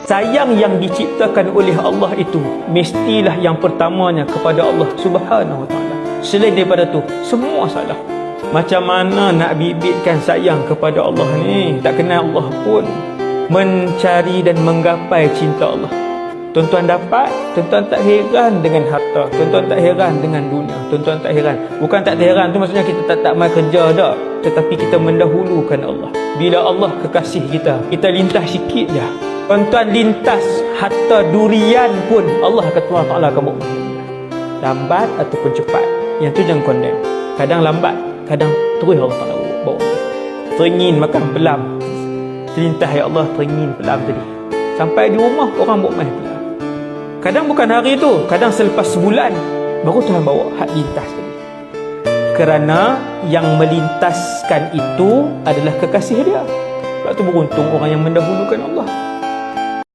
Sayang yang diciptakan oleh Allah itu mestilah yang pertamanya kepada Allah Subhanahu Wa Taala. Selain daripada tu semua salah. Macam mana nak bibitkan sayang kepada Allah ni? Tak kenal Allah pun mencari dan menggapai cinta Allah. Tuan-tuan dapat, tuan-tuan tak heran dengan harta, tuan-tuan tak heran dengan dunia, tuan-tuan tak heran. Bukan tak heran tu maksudnya kita tak mai kerja dah, tetapi kita mendahulukan Allah. Bila Allah kekasih kita, kita lintas sikit je. Tuan-tuan lintas harta durian pun Allah kata Allah Ta'ala akan bawa. Lambat ataupun cepat, yang tu jangan condemn. Kadang lambat, kadang terus Allah Ta'ala bawa. Teringin makan pelam, terlintas ya Allah teringin pelam tadi. Sampai di rumah orang bawa main pelam. Kadang bukan hari tu, kadang selepas sebulan baru Tuhan bawa hak lintas tadi. Kerana yang melintaskan itu adalah kekasih dia. Sebab tu beruntung orang yang mendahulukan Allah.